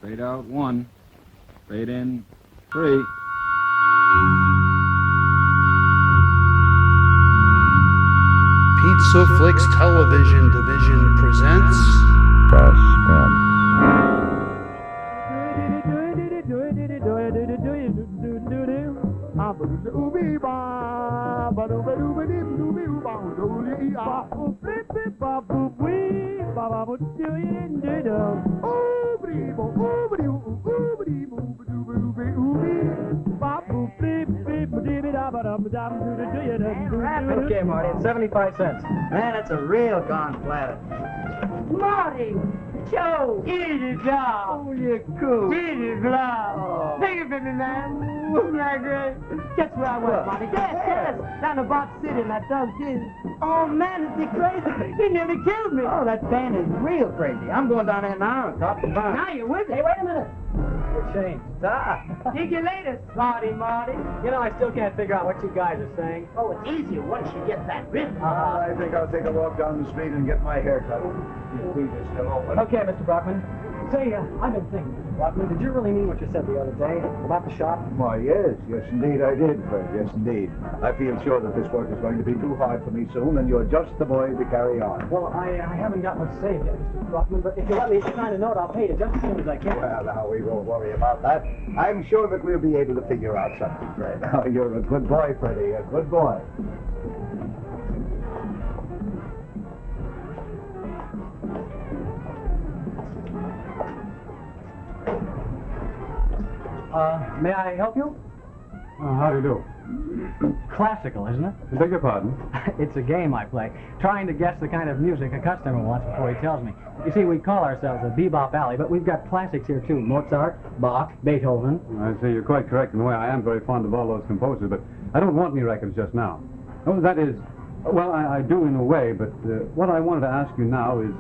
Fade out 1. Fade in 3. Pizza Flix Television Division presents Suspense. Okay, Marty, it's 75 cents. Man, that's a real gone platter. Marty! Joe! Easy job. Oh, you're cool. Easy job. Take it from me, man. Isn't that great? Guess where I was, Marty? Yes. Down in Box City, and that dog did. Oh, man, is he crazy? He nearly killed me. Oh, that band is real crazy. I'm going down there now and talk to Bob. Now you're with me. Hey, wait a minute. Good change. See you later, Marty. You know, I still can't figure out what you guys are saying. Oh, it's easier once you get that rhythm. I think I'll take a walk down the street and get my hair cut. Your feet are still open. Okay, Mr. Brockman. Say, I've been thinking, Mr. Brockman, did you really mean what you said the other day about the shop? Why, yes indeed I did, Fred, yes indeed. I feel sure that this work is going to be too hard for me soon, and you're just the boy to carry on. Well, I haven't got much saved yet, Mr. Brockman, but if you let me sign a note, I'll pay you just as soon as I can. Well, now, we won't worry about that. I'm sure that we'll be able to figure out something, Fred. Oh, you're a good boy, Freddie, a good boy. May I help you? How do you do? Classical, isn't it? I beg your pardon? It's a game I play, trying to guess the kind of music a customer wants before he tells me. You see, we call ourselves a Be-bop Alley, but we've got classics here, too. Mozart, Bach, Beethoven. I see, you're quite correct in the way. I am very fond of all those composers, but I don't want any records just now. Oh, that is, well, I do in a way, but what I wanted to ask you now is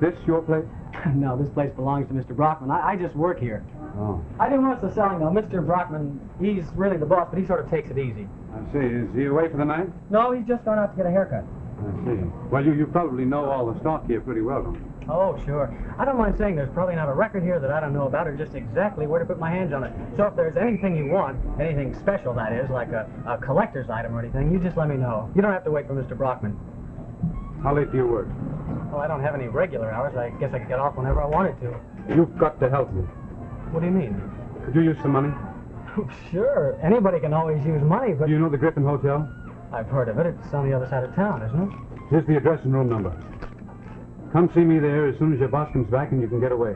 this your place? No, this place belongs to Mr. Brockman. I just work here. Oh, I do most of the selling, though. Mr. Brockman, he's really the boss, but he sort of takes it easy. I see. Is he away for the night? No, he's just gone out to get a haircut. I see. Well, you probably know all the stock here pretty well, don't you? Oh, sure. I don't mind saying there's probably not a record here that I don't know about or just exactly where to put my hands on it. So if there's anything you want, anything special, that is, like a collector's item or anything, you just let me know. You don't have to wait for Mr. Brockman. How late do you work? Well, I don't have any regular hours. I guess I could get off whenever I wanted to. You've got to help me. What do you mean? Could you use some money? Sure. Anybody can always use money, but... Do you know the Griffin Hotel? I've heard of it. It's on the other side of town, isn't it? Here's the address and room number. Come see me there as soon as your boss comes back and you can get away.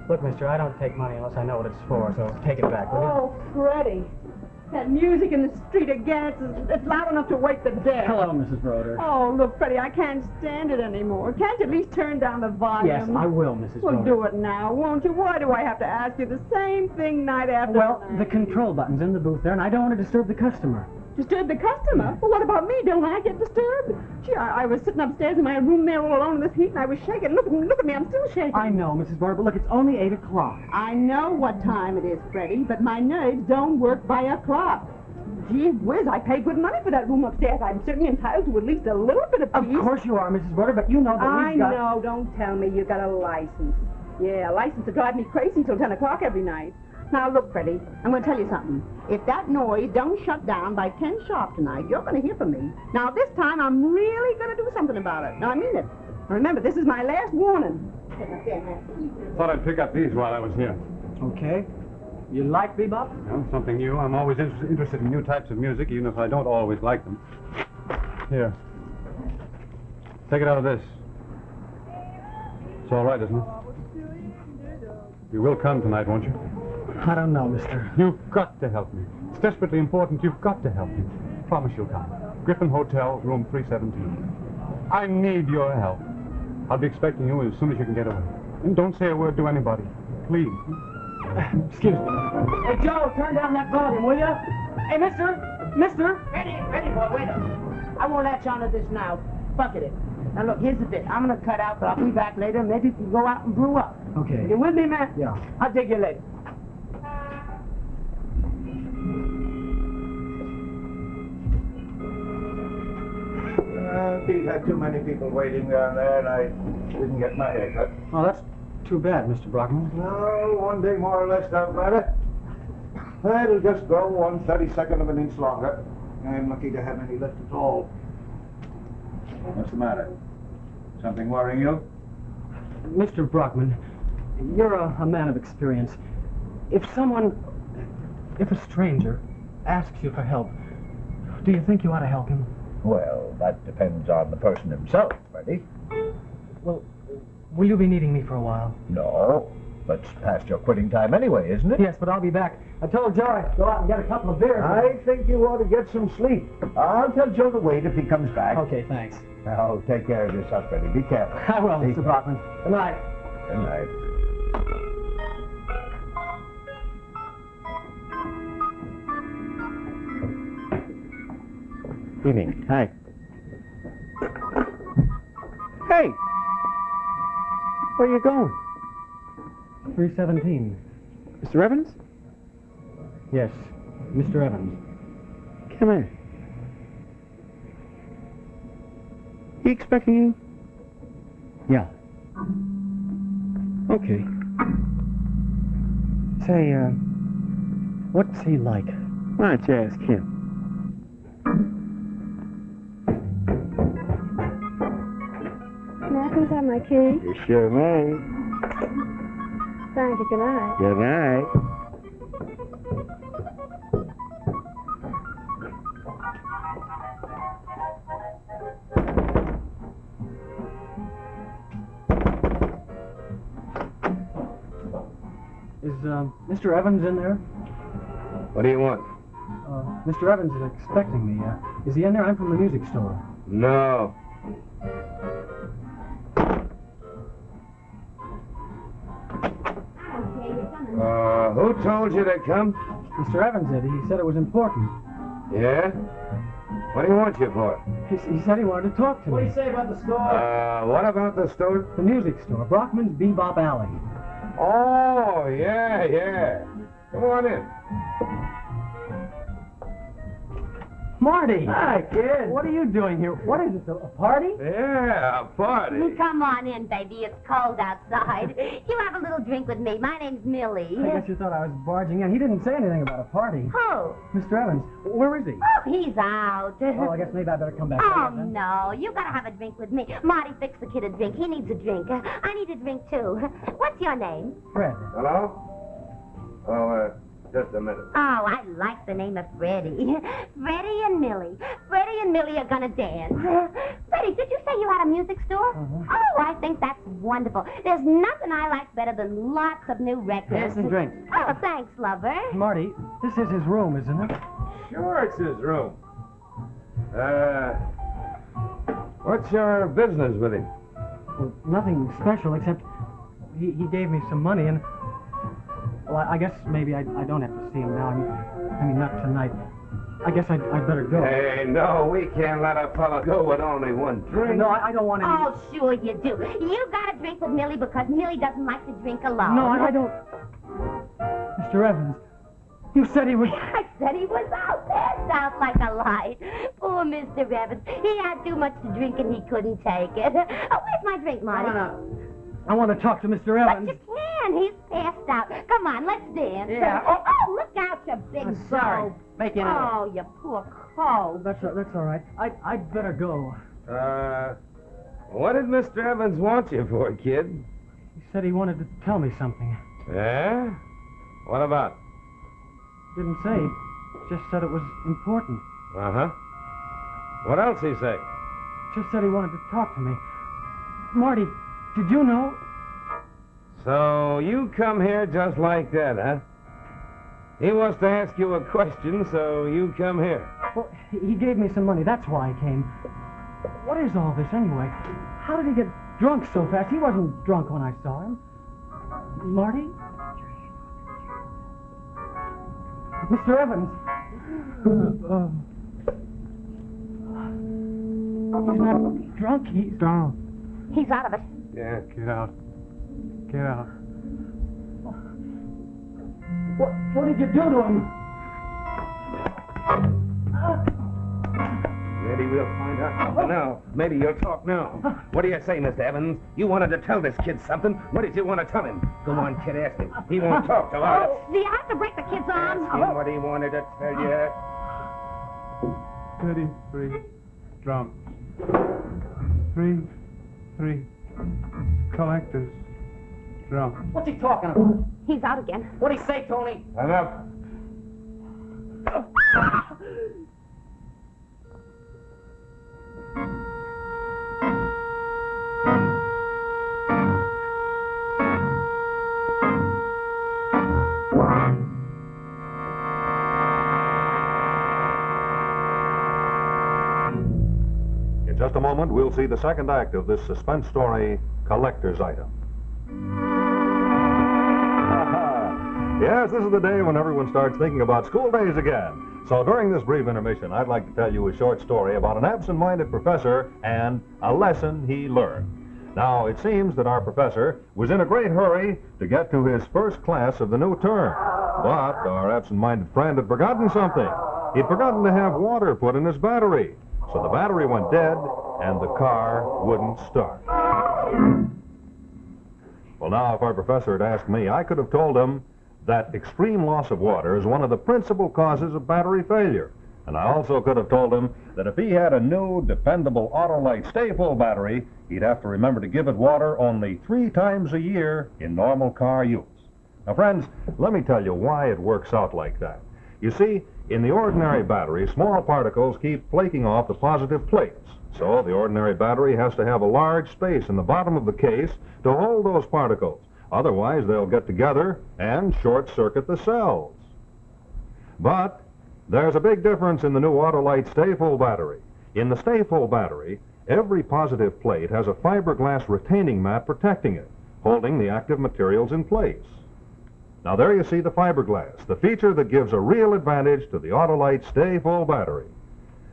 Look, mister, I don't take money unless I know what it's for, so take it back, will you? Oh, Freddie. That music in the street again, it's loud enough to wake the dead. Hello, Mrs. Broder. Oh, look, Freddie, I can't stand it anymore. Can't you at least turn down the volume? Yes, I will, Mrs. Well, Broder. do it now, won't you? Why do I have to ask you the same thing night after Well, night? the control button's in the booth there, and I don't want to disturb the customer. Disturb the customer? Well, what about me? Don't I get disturbed? Gee, I was sitting upstairs in my room there all alone in this heat, and I was shaking. Look at me, I'm still shaking. I know, Mrs. Broder, but look, it's only 8 o'clock. I know what time it is, Freddie, but my nerves don't work by a clock. Gee whiz, I pay good money for that room upstairs. I'm certainly entitled to at least a little bit of peace. Of course you are, Mrs. Broder, but you know that I we've got... know, don't tell me you got a license. Yeah, a license to drive me crazy till 10 o'clock every night. Now, look, Freddie, I'm going to tell you something. If that noise don't shut down by 10 sharp tonight, you're going to hear from me. Now, this time, I'm really going to do something about it. Now, I mean it. Remember, this is my last warning. Thought I'd pick up these while I was here. Okay. You like bebop? Well, something new. I'm always interested in new types of music, even if I don't always like them. Here. Take it out of this. It's all right, isn't it? You will come tonight, won't you? I don't know, mister. You've got to help me. It's desperately important. You've got to help me. Promise you'll come. Griffin Hotel, room 317. I need your help. I'll be expecting you as soon as you can get away. And don't say a word to anybody. Please. Excuse me. Hey, Joe, turn down that volume, will you? Hey, mister! Ready, boy, wait a minute. I won't latch on to this now. Bucket it. Now, look, here's the bit. I'm going to cut out, but I'll be back later. Maybe you can go out and brew up. Okay. You with me, man? Yeah. I'll take you later. Pete had too many people waiting down there, and I didn't get my haircut. Oh, Too bad, Mr. Brockman. No, one day more or less don't matter. It'll just grow 1/32nd of an inch longer. I'm lucky to have any left at all. What's the matter? Something worrying you? Mr. Brockman, you're a man of experience. If a stranger asks you for help, do you think you ought to help him? Well, that depends on the person himself, Freddie. Well, will you be needing me for a while? No, but it's past your quitting time anyway, isn't it? Yes, but I'll be back. I told Joe I'd go out and get a couple of beers. I think you ought to get some sleep. I'll tell Joe to wait if he comes back. Okay, thanks. Now, take care of yourself, Freddie. Be careful. I will, Be Mr. careful. Brockman. Good night. Good night. Evening. Hi. Hey! Where are you going? 317. Mr. Evans? Yes, Mr. Evans. Come in. He expecting you? Yeah. Okay. Say, What's he like? why don't you ask him? May I please have my key? You sure may. Thank you. Good night. Good night. Is, Mr. Evans in there? What do you want? Mr. Evans is expecting me. Is he in there? I'm from the music store. No. Who told you to come? Mr. Evans did. He said it was important. Yeah? What do you want you for? He said he wanted to talk to me. What do you say about the store? What about the store? The music store. Brockman's Be-bop Alley. Oh, yeah. Come on in. Marty! Hi, kid. What are you doing here? What is this, a party? Yeah, a party. Come on in, baby. It's cold outside. You have a little drink with me. My name's Millie. I guess you thought I was barging in. He didn't say anything about a party. Who? Mr. Evans, where is he? Oh, he's out. Oh, I guess maybe I better come back Oh, later then. no. You gotta have a drink with me. Marty, fix the kid a drink. He needs a drink. I need a drink, too. What's your name? Fred. Hello? Oh, just a minute. Oh, I like the name of Freddie. Freddie and Millie. Freddie and Millie are gonna dance. Freddie, did you say you had a music store? Uh-huh. Oh, I think that's wonderful. There's nothing I like better than lots of new records. Yes, and drink. Oh, thanks, lover. Marty, this is his room, isn't it? Sure, it's his room. What's your business with him? Well, nothing special, except he gave me some money and... Well, I guess maybe I don't have to see him now. I mean, not tonight. I guess I'd better go. Hey, no, we can't let a fellow go with only one drink. No, I don't want any... Oh, sure you do. You got to drink with Millie because Millie doesn't like to drink alone. No, I don't... Mr. Evans, you said he was... I said he was out, passed out like a light. Poor Mr. Evans. He had too much to drink and he couldn't take it. Oh, where's my drink, Marty? I want to talk to Mr. But Evans. you can. He's passed out. Come on, let's dance. Yeah. Oh, look out, you big I'm sorry. dope. Making it. Oh, you poor cold. That's all right. I'd better go. What did Mr. Evans want you for, kid? He said he wanted to tell me something. Yeah? What about? Didn't say. Just said it was important. Uh-huh. What else he say? Just said he wanted to talk to me. Marty, did you know? So you come here just like that, huh? He wants to ask you a question, so you come here. Well, he gave me some money. That's why I came. What is all this anyway? How did he get drunk so fast? He wasn't drunk when I saw him. Marty? Mr. Evans. He's not drunk. He's Down. He's out of it. Yeah. Get out. Get out. What did you do to him? Said he we'll find out. Now, maybe you'll talk now. What do you say, Mr. Evans? You wanted to tell this kid something. What did you want to tell him? Go on, kid, ask him. He won't talk till I Do you have to break the kid's arms? ask him what he wanted to tell you. 33 drums. 3 collectors drums. What's he talking about? He's out again. What'd he say, Tony? Enough. In just a moment, we'll see the second act of this suspense story, Collector's Item. Yes, this is the day when everyone starts thinking about school days again. So during this brief intermission, I'd like to tell you a short story about an absent-minded professor and a lesson he learned. Now, it seems that our professor was in a great hurry to get to his first class of the new term. But our absent-minded friend had forgotten something. He'd forgotten to have water put in his battery. So the battery went dead, and the car wouldn't start. Well, now, if our professor had asked me, I could have told him that extreme loss of water is one of the principal causes of battery failure. And I also could have told him that if he had a new, dependable Auto-Lite stay-full battery, he'd have to remember to give it water only 3 times a year in normal car use. Now, friends, let me tell you why it works out like that. You see, in the ordinary battery, small particles keep flaking off the positive plates. So the ordinary battery has to have a large space in the bottom of the case to hold those particles. Otherwise, they'll get together and short-circuit the cells. But there's a big difference in the new Auto-Lite stay-full battery. In the stay-full battery, every positive plate has a fiberglass retaining mat protecting it, holding the active materials in place. Now there you see the fiberglass, the feature that gives a real advantage to the Auto-Lite stay-full battery.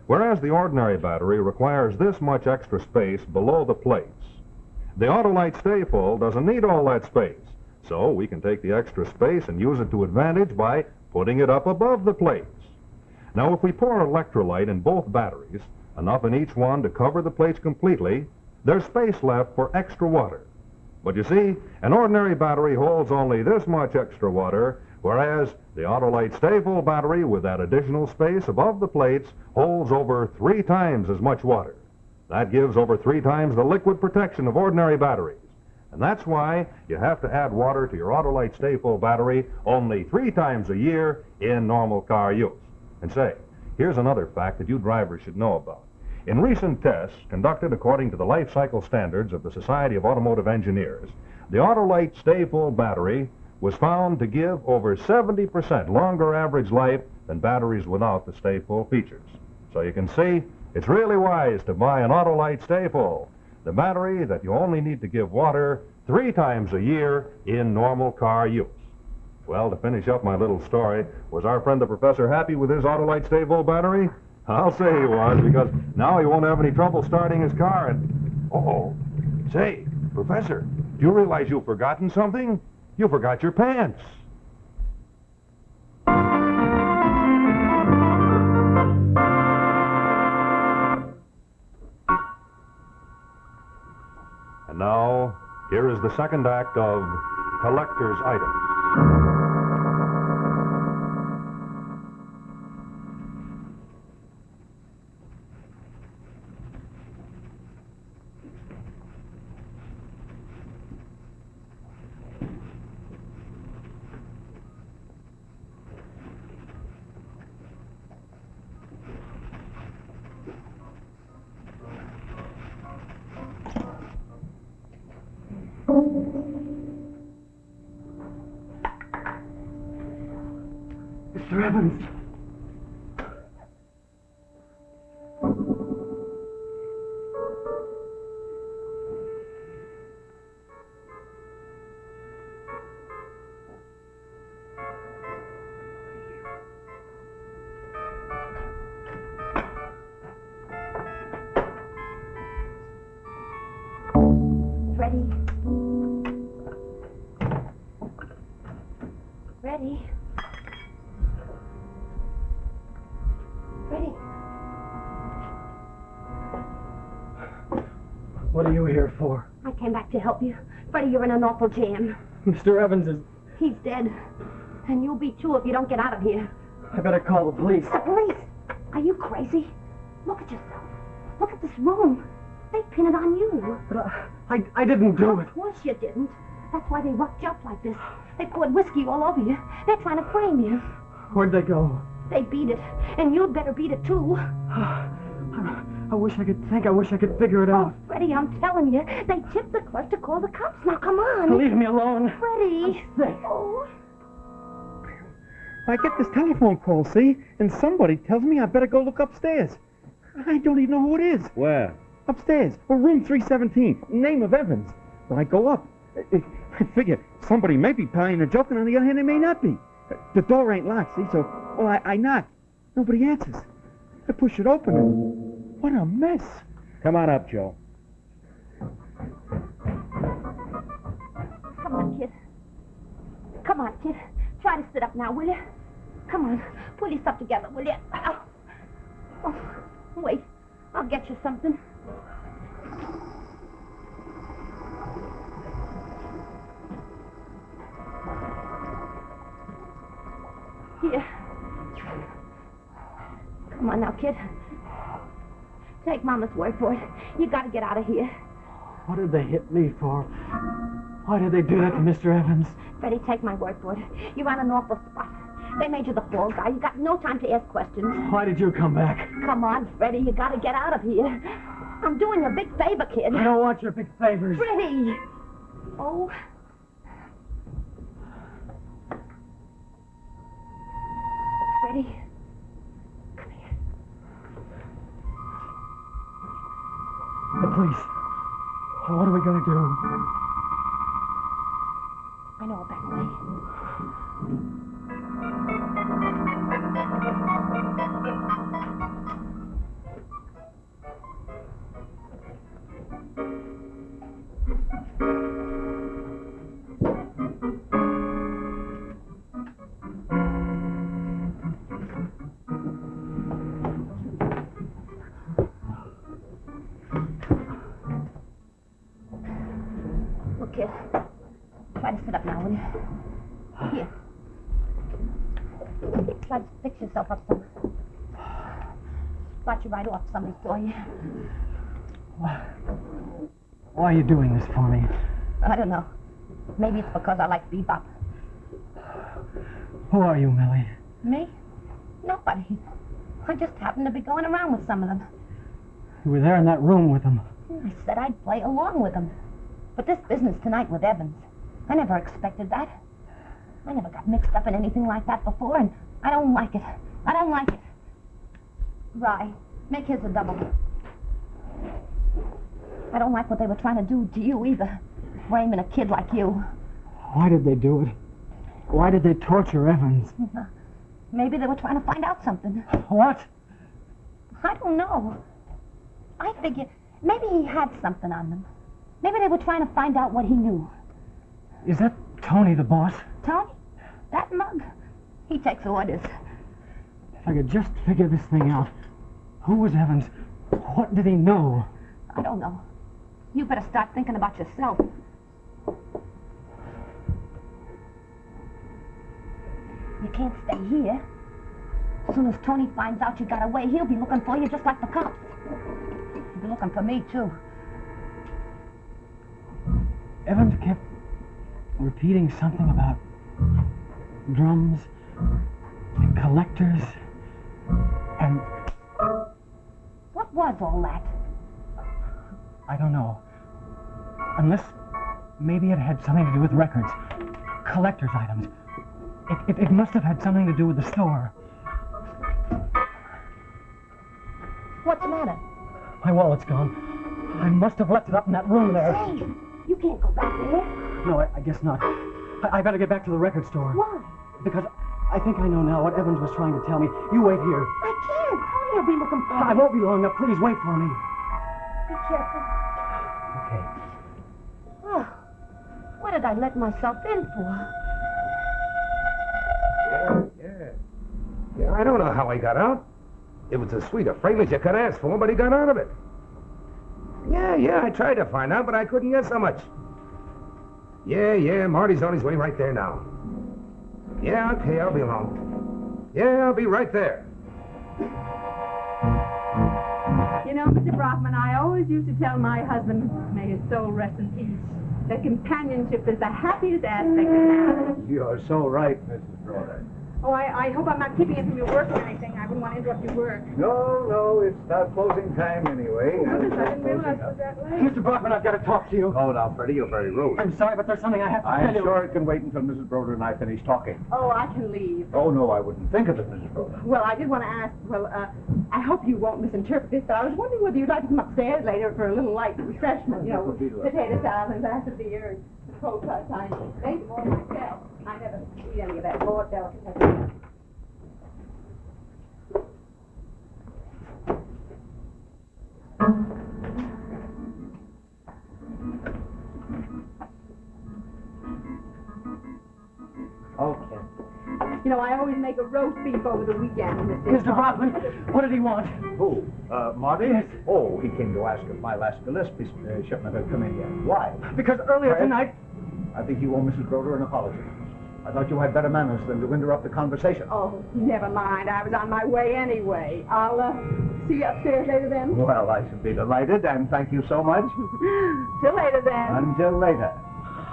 Whereas the ordinary battery requires this much extra space below the plates. The Auto-Lite stay-full doesn't need all that space, so we can take the extra space and use it to advantage by putting it up above the plates. Now if we pour electrolyte in both batteries, enough in each one to cover the plates completely, there's space left for extra water. But you see, an ordinary battery holds only this much extra water, whereas the Auto-Lite stay-full battery with that additional space above the plates holds over 3 times as much water. That gives over 3 times the liquid protection of ordinary batteries. And that's why you have to add water to your Auto-Lite stay-full battery only 3 times a year in normal car use. And say, here's another fact that you drivers should know about. In recent tests conducted according to the life cycle standards of the Society of Automotive Engineers, the Auto-Lite stay-full battery was found to give over 70% longer average life than batteries without the stay-full features. So you can see, it's really wise to buy an Auto-Lite stay-full, the battery that you only need to give water 3 times a year in normal car use. Well, to finish up my little story, was our friend the professor happy with his Auto-Lite stay-full battery? I'll say he was, because now he won't have any trouble starting his car and... Oh, say, Professor, do you realize you've forgotten something? You forgot your pants. And now, here is the second act of Collector's Item. Mr. Evans. Freddie. Freddie. Freddie. What are you here for? I came back to help you. Freddie, you're in an awful jam. Mr. Evans is... He's dead. And you'll be too if you don't get out of here. I better call the police. The police? Are you crazy? Look at yourself. Look at this room. They pin it on you. But I didn't do it. Of course you didn't. That's why they roughed you up like this. They poured whiskey all over you. They're trying to frame you. Where'd they go? They beat it. And you'd better beat it, too. I wish I could think. I wish I could figure it out. Oh, Freddie, I'm telling you. They tipped the clerk to call the cops. Now, come on. Leave me alone. Freddie. I'm sick. Oh. I get this telephone call, see? And somebody tells me I better go look upstairs. I don't even know who it is. Where? Upstairs. Well, room 317. Name of Evans. Well, I go up. I figure somebody may be playing a joke, and on the other hand, they may not be. The door ain't locked, see? So, well, I knock. Nobody answers. I push it open, and what a mess. Come on up, Joe. Come on, kid. Come on, kid. Try to sit up now, will you? Come on. Pull yourself together, will you? Oh, wait. I'll get you something. Here. Come on now, kid. Take Mama's word for it. You gotta get out of here. What did they hit me for? Why did they do that to Mr. Evans? Freddie, take my word for it. You're on an awful spot. They made you the fall guy. You got no time to ask questions. Why did you come back? Come on, Freddie. You gotta get out of here. I'm doing you a big favor, kid. I don't want your big favors. Freddie! Oh. Freddie. Come here. The police. What are we gonna do? I know a better way. Look, kid. Try to sit up now, will you? Here. Try to fix yourself up some. Brought you right off. Somebody saw you. Why are you doing this for me? I don't know. Maybe it's because I like Be-bop. Who are you, Millie? Me? Nobody. I just happened to be going around with some of them. You were there in that room with them. I said I'd play along with them. But this business tonight with Evans, I never expected that. I never got mixed up in anything like that before, and I don't like it. I don't like it. Rye, make his a double. I don't like what they were trying to do to you either, framing a kid like you. Why did they do it? Why did they torture Evans? Maybe they were trying to find out something. What? I don't know. I figure maybe he had something on them. Maybe they were trying to find out what he knew. Is that Tony, the boss? Tony? That mug? He takes orders. If I could just figure this thing out. Who was Evans? What did he know? I don't know. You better start thinking about yourself. You can't stay here. As soon as Tony finds out you got away, he'll be looking for you just like the cops. He'll be looking for me, too. Evans kept repeating something about drums and collectors and... What was all that? I don't know. Unless maybe it had something to do with records. Collector's items. It must have had something to do with the store. What's the matter? My wallet's gone. I must have left it up in that room there. Hey, you can't go back there. No, I guess not. I better get back to the record store. Why? Because I think I know now what Evans was trying to tell me. You wait here. I can't. Tony will be looking for me. I won't be long enough. Please wait for me. Be careful. Okay. Oh, what did I let myself in for? Yeah, I don't know how he got out. It was as sweet a frame as you could ask for, but he got out of it. Yeah, I tried to find out, but I couldn't get so much. Yeah, Marty's on his way right there now. Yeah, okay, I'll be along. Yeah, I'll be right there. You know, Mr. Brockman, I always used to tell my husband, may his soul rest in peace, that companionship is the happiest aspect of man. You're so right, Mrs. Broder. Oh, I hope I'm not keeping you from your work or anything. I wouldn't want to interrupt your work. No, it's not closing time anyway. Oh, goodness, I didn't realize it was that late. Mr. Brockman, I've got to talk to you. Oh, now, Freddie, you're very rude. I'm sorry, but there's something I have to tell I'm you. sure it can wait until Mrs. Broder and I finish talking. Oh, I can leave. Oh, no, I wouldn't think of it, Mrs. Broder. Well, I did want to ask, I hope you won't misinterpret this, but I was wondering whether you'd like to come upstairs later for a little light refreshment, you know, potato salad and glass of beer and cold cut time. Maybe more myself. I never eat any of that Lord delicacy. Okay. You know, I always make a roast beef over the weekend. Mr. Brockman, what did he want? Who? Marty? Yes. Oh, he came to ask if my last Gillespie shipment had come in yet. Why? Because earlier Fred, tonight... I think you owe Mrs. Broder an apology. I thought you had better manners than to interrupt the conversation. Oh, never mind. I was on my way anyway. I'll see you upstairs later then. Well, I should be delighted, and thank you so much. Till later then. Until later.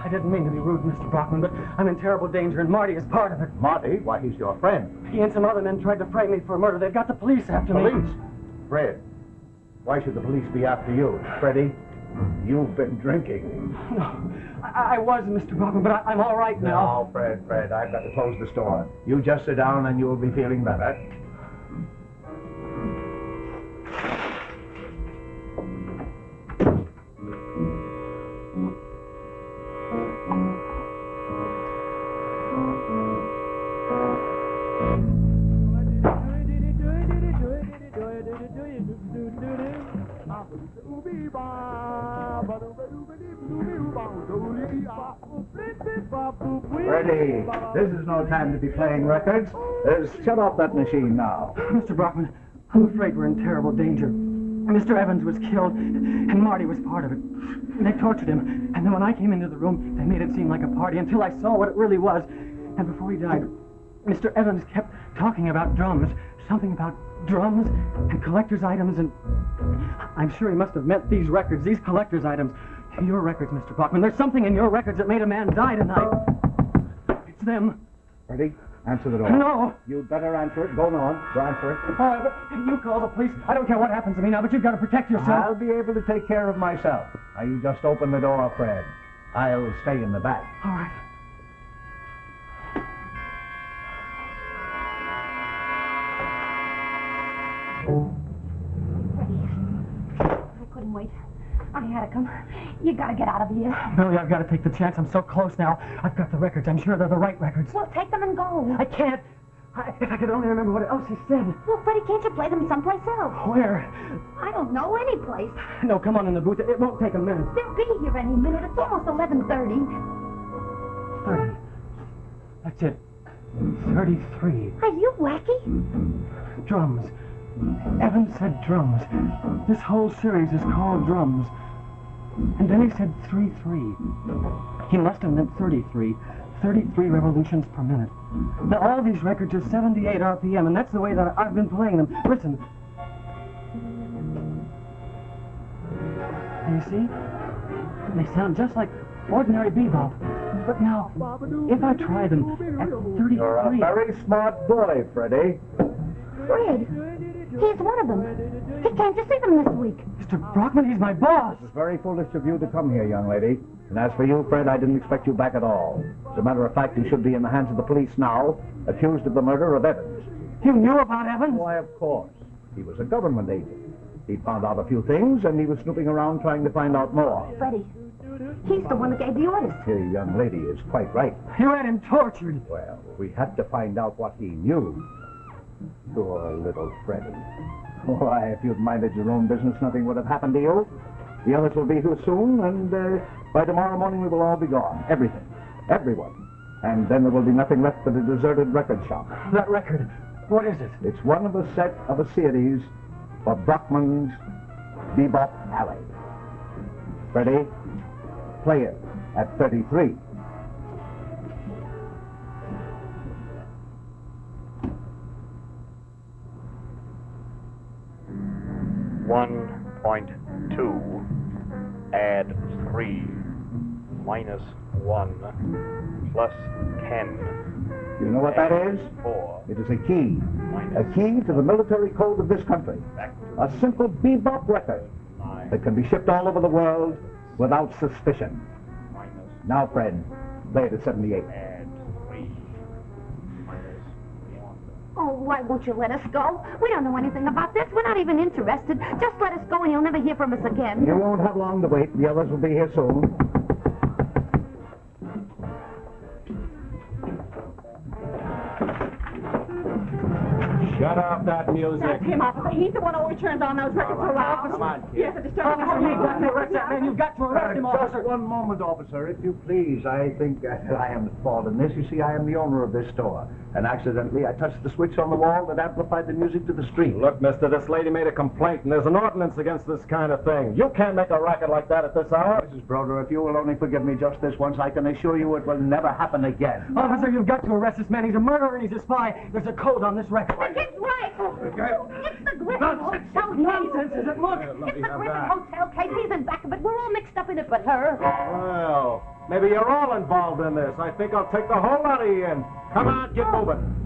I didn't mean to be rude, Mr. Brockman, but I'm in terrible danger, and Marty is part of it. Marty? Why, he's your friend. He and some other men tried to frame me for murder. They've got the police after me. Police? Fred, why should the police be after you? Freddie, you've been drinking. No, I was, Mr. Brockman, but I'm all right now. No, Fred, I've got to close the store. You just sit down and you'll be feeling better. Freddie, this is no time to be playing records. Shut off that machine now. Mr. Brockman, I'm afraid we're in terrible danger. Mr. Evans was killed, and Marty was part of it. They tortured him, and then when I came into the room, they made it seem like a party until I saw what it really was. And before he died, Mr. Evans kept talking about drums, something about drums and collector's items, and I'm sure he must have meant these records, these collector's items. Your records, Mr. Brockman. There's something in your records that made a man die tonight. It's them. Freddie, answer the door. No. You'd better answer it. Go on. Go answer it. All right, but you call the police. I don't care what happens to me now, but you've got to protect yourself. I'll be able to take care of myself. Now, you just open the door, Fred. I'll stay in the back. All right. I couldn't wait. I had to come. You gotta get out of here. Billy, I've got to take the chance. I'm so close now. I've got the records. I'm sure they're the right records. Well, take them and go. I can't. If I could only remember what else he said. Well, Freddie, can't you play them someplace else? Where? I don't know, any place. No, come on in the booth. It won't take a minute. They'll be here any minute. It's almost 11:30. 30. That's it. 33. Are you wacky? Drums. Evans said drums. This whole series is called Drums. And then he said 3-3. He must have meant 33. 33 revolutions per minute. Now, all these records are 78 RPM, and that's the way that I've been playing them. Listen. And you see? They sound just like ordinary bebop. But now, if I try them at 33... You're a very smart boy, Freddie. Fred, he's one of them. He came to see them this week. Mr. Brockman, he's my boss. It's very foolish of you to come here, young lady. And as for you, Fred, I didn't expect you back at all. As a matter of fact, you should be in the hands of the police now, accused of the murder of Evans. You knew about Evans? Why, of course. He was a government agent. He'd found out a few things, and he was snooping around trying to find out more. Freddie, he's the one that gave the orders. The young lady is quite right. You had him tortured. Well, we had to find out what he knew. Poor little Freddie. Why, if you'd minded your own business, nothing would have happened to you. The others will be here soon, and by tomorrow morning we will all be gone. Everything. Everyone. And then there will be nothing left but a deserted record shop. That record, what is it? It's one of a set of a series for Brockman's Be-bop Alley. Freddie, play it at 33. (1.2) add 3 minus 1 plus 10. You know what that is? 4. It is a key. A key to the military code of this country. A simple Be-bop record that can be shipped all over the world without suspicion. Now, Fred, play it at 78. Add 3 minus 1. Oh, why won't you let us go? We don't know anything about this. We're not even interested. Just let us go and you'll never hear from us again. You won't have long to wait. The others will be here soon. Shut off that music. That's him, officer. He's the one who always turns on those records so loud. Come on, kid. Yes, it disturbs me. You've got to arrest that man. You've got to arrest him, officer. Just one moment, officer, if you please. I think I am at fault in this. You see, I am the owner of this store. And accidentally, I touched the switch on the wall that amplified the music to the street. Look, mister, this lady made a complaint, and there's an ordinance against this kind of thing. You can't make a racket like that at this hour. Mrs. Broder, if you will only forgive me just this once, I can assure you it will never happen again. Officer, you've got to arrest this man. He's a murderer and he's a spy. There's a code on this record. The kid's right. It's the Griffin Hotel case. Nonsense, is it? Look. It's the Griffin Hotel case. He's in back of it. We're all mixed up in it but her. Well, maybe you're all involved in this. I think I'll take the whole lot of you in. Come on, get moving.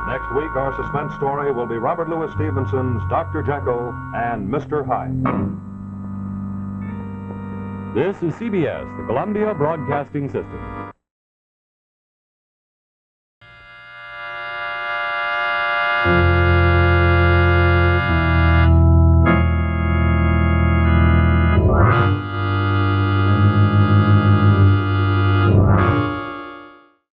Next week, our suspense story will be Robert Louis Stevenson's Dr. Jekyll and Mr. Hyde. This is CBS, the Columbia Broadcasting System.